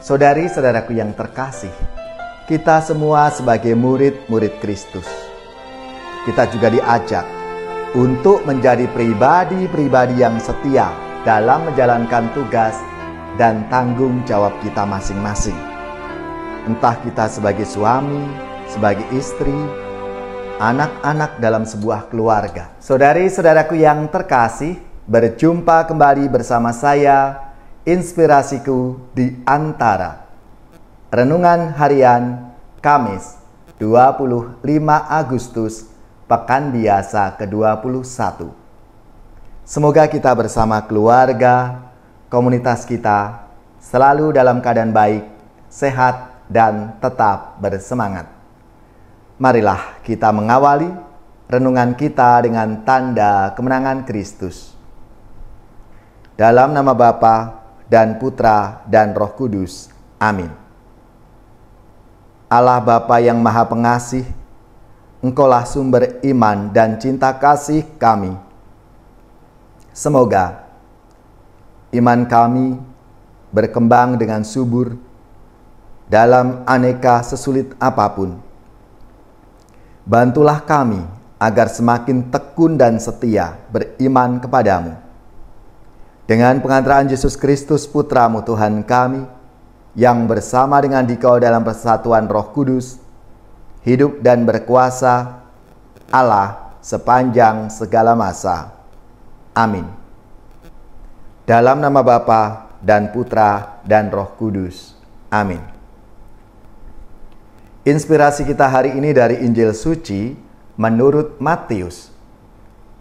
Saudari-saudaraku yang terkasih, kita semua sebagai murid-murid Kristus, kita juga diajak untuk menjadi pribadi-pribadi yang setia dalam menjalankan tugas dan tanggung jawab kita masing-masing. Entah kita sebagai suami, sebagai istri, anak-anak dalam sebuah keluarga. Saudari-saudaraku yang terkasih, berjumpa kembali bersama saya, Inspirasiku di Antara. Renungan harian Kamis 25 Agustus, Pekan Biasa ke-21. Semoga kita bersama keluarga, komunitas kita selalu dalam keadaan baik, sehat, dan tetap bersemangat. Marilah kita mengawali renungan kita dengan tanda kemenangan Kristus. Dalam nama Bapa dan Putra dan Roh Kudus. Amin. Allah Bapa yang Maha Pengasih, Engkaulah sumber iman dan cinta kasih kami. Semoga iman kami berkembang dengan subur dalam aneka sesulit apapun. Bantulah kami agar semakin tekun dan setia beriman kepadamu. Dengan pengantaran Yesus Kristus Putra-Mu Tuhan kami, yang bersama dengan Dikau dalam persatuan Roh Kudus, hidup dan berkuasa Allah sepanjang segala masa. Amin. Dalam nama Bapa dan Putra dan Roh Kudus. Amin. Inspirasi kita hari ini dari Injil Suci menurut Matius,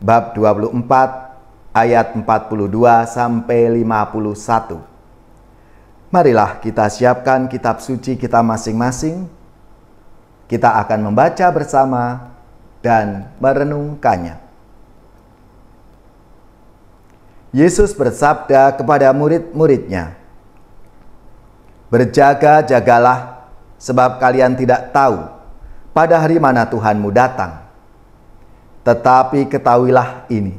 bab 24, ayat 42 sampai 51. Marilah kita siapkan kitab suci kita masing-masing. Kita akan membaca bersama dan merenungkannya. Yesus bersabda kepada murid-muridnya, "Berjaga-jagalah, sebab kalian tidak tahu pada hari mana Tuhanmu datang. Tetapi ketahuilah ini,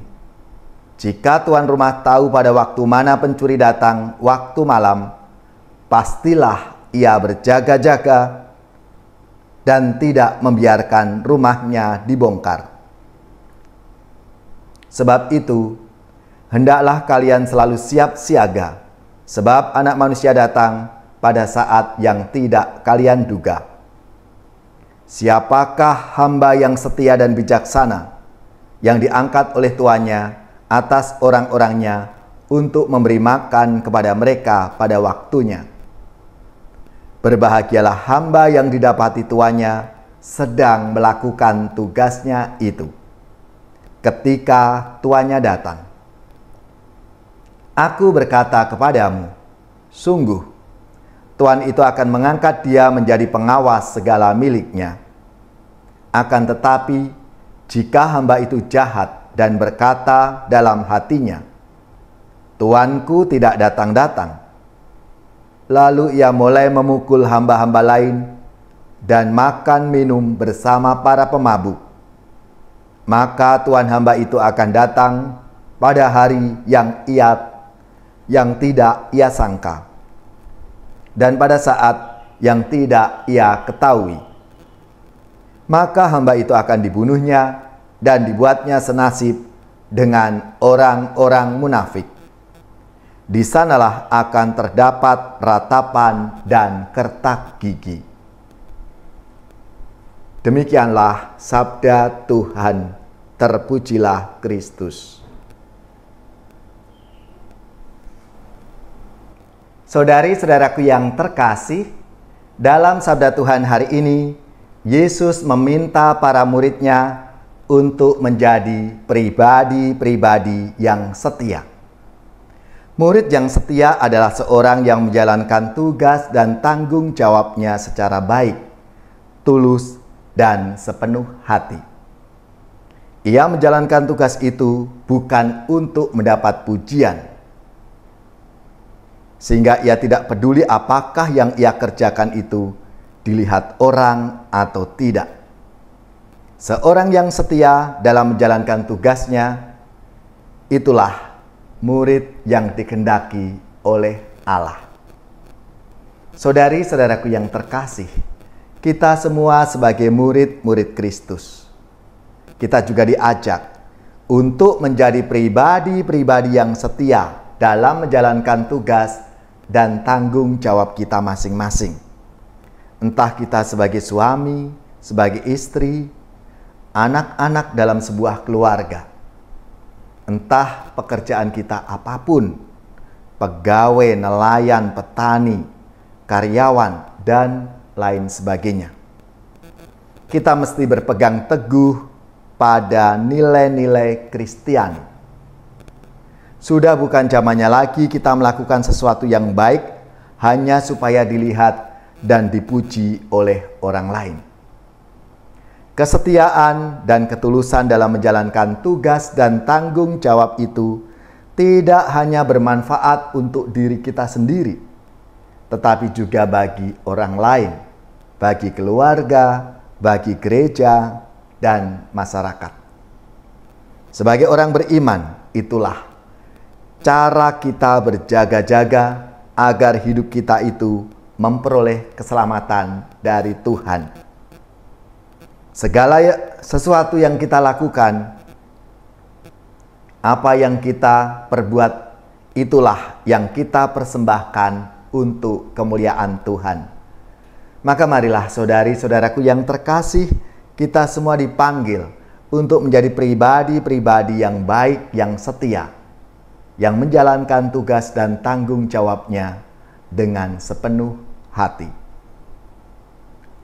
jika tuan rumah tahu pada waktu mana pencuri datang, waktu malam, pastilah ia berjaga-jaga dan tidak membiarkan rumahnya dibongkar. Sebab itu, hendaklah kalian selalu siap siaga, sebab Anak Manusia datang pada saat yang tidak kalian duga. Siapakah hamba yang setia dan bijaksana, yang diangkat oleh tuannya atas orang-orangnya untuk memberi makan kepada mereka pada waktunya? Berbahagialah hamba yang didapati tuannya sedang melakukan tugasnya itu ketika tuannya datang. Aku berkata kepadamu, sungguh, tuan itu akan mengangkat dia menjadi pengawas segala miliknya. Akan tetapi, jika hamba itu jahat dan berkata dalam hatinya, Tuanku tidak datang-datang, lalu ia mulai memukul hamba-hamba lain dan makan minum bersama para pemabuk, maka tuan hamba itu akan datang pada hari yang tidak ia sangka, dan pada saat yang tidak ia ketahui. Maka hamba itu akan dibunuhnya dan dibuatnya senasib dengan orang-orang munafik. Di sanalah akan terdapat ratapan dan kertak gigi." Demikianlah sabda Tuhan. Terpujilah Kristus. Saudari-saudaraku yang terkasih, dalam sabda Tuhan hari ini, Yesus meminta para muridnya untuk menjadi pribadi-pribadi yang setia. Murid yang setia adalah seorang yang menjalankan tugas dan tanggung jawabnya secara baik, tulus, dan sepenuh hati. Ia menjalankan tugas itu bukan untuk mendapat pujian, sehingga ia tidak peduli apakah yang ia kerjakan itu dilihat orang atau tidak. Seorang yang setia dalam menjalankan tugasnya, itulah murid yang dikehendaki oleh Allah. Saudari-saudaraku yang terkasih, kita semua sebagai murid-murid Kristus, kita juga diajak untuk menjadi pribadi-pribadi yang setia dalam menjalankan tugas dan tanggung jawab kita masing-masing. Entah kita sebagai suami, sebagai istri, anak-anak dalam sebuah keluarga, entah pekerjaan kita apapun, pegawai, nelayan, petani, karyawan, dan lain sebagainya. Kita mesti berpegang teguh pada nilai-nilai Kristiani. Sudah bukan zamannya lagi kita melakukan sesuatu yang baik hanya supaya dilihat dan dipuji oleh orang lain. Kesetiaan dan ketulusan dalam menjalankan tugas dan tanggung jawab itu tidak hanya bermanfaat untuk diri kita sendiri, tetapi juga bagi orang lain, bagi keluarga, bagi gereja, dan masyarakat. Sebagai orang beriman, itulah cara kita berjaga-jaga agar hidup kita itu memperoleh keselamatan dari Tuhan. Segala sesuatu yang kita lakukan, apa yang kita perbuat, itulah yang kita persembahkan untuk kemuliaan Tuhan. Maka marilah saudari-saudaraku yang terkasih, kita semua dipanggil untuk menjadi pribadi-pribadi yang baik, yang setia, yang menjalankan tugas dan tanggung jawabnya dengan sepenuh hati.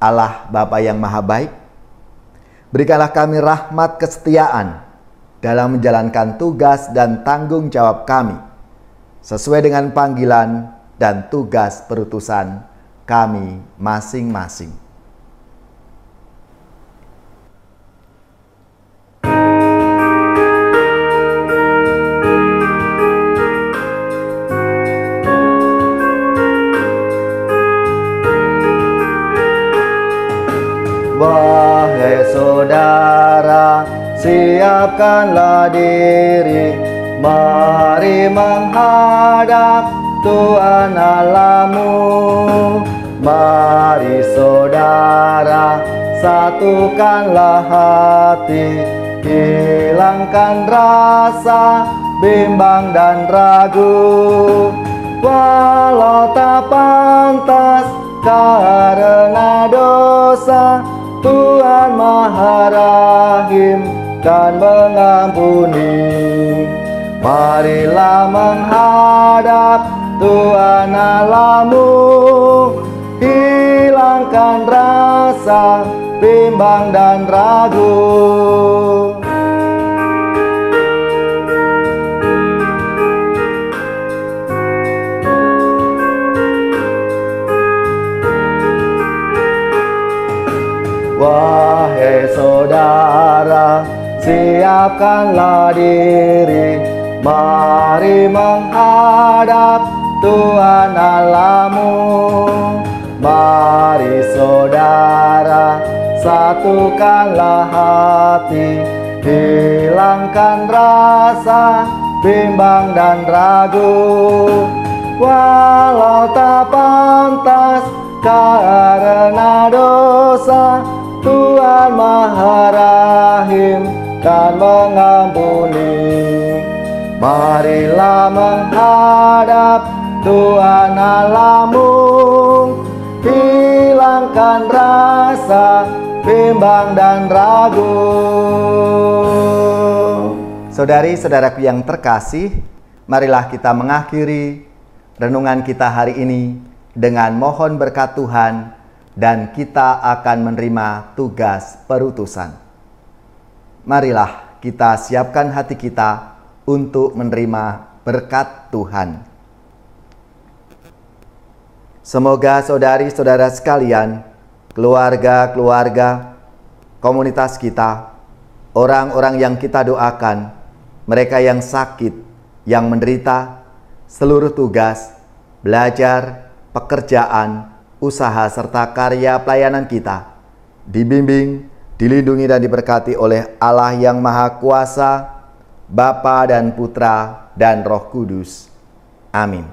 Allah Bapa yang Maha Baik, berikanlah kami rahmat kesetiaan dalam menjalankan tugas dan tanggung jawab kami, sesuai dengan panggilan dan tugas perutusan kami masing-masing. Wahai saudara, siapkanlah diri, mari menghadap Tuhan Allahmu. Mari saudara, satukanlah hati, hilangkan rasa bimbang dan ragu. Walau tak pantas karena dosa, Tuhan Maha Rahim dan mengampuni. Marilah menghadap Tuhan Allahmu, hilangkan rasa bimbang dan ragu. Wahai saudara, siapkanlah diri, mari menghadap Tuhan Allahmu. Mari saudara, satukanlah hati, hilangkan rasa bimbang dan ragu. Walau tak pantas karena dosa, Tuhan Maha Rahim dan mengampuni. Marilah menghadap Tuhan Allahmu, hilangkan rasa bimbang dan ragu. Saudari-saudaraku yang terkasih, marilah kita mengakhiri renungan kita hari ini dengan mohon berkat Tuhan, dan kita akan menerima tugas perutusan. Marilah kita siapkan hati kita untuk menerima berkat Tuhan. Semoga saudari-saudara sekalian, keluarga-keluarga, komunitas kita, orang-orang yang kita doakan, mereka yang sakit, yang menderita, seluruh tugas, belajar, pekerjaan, usaha serta karya pelayanan kita dibimbing, dilindungi dan diberkati oleh Allah yang Maha Kuasa, Bapa dan Putra dan Roh Kudus. Amin.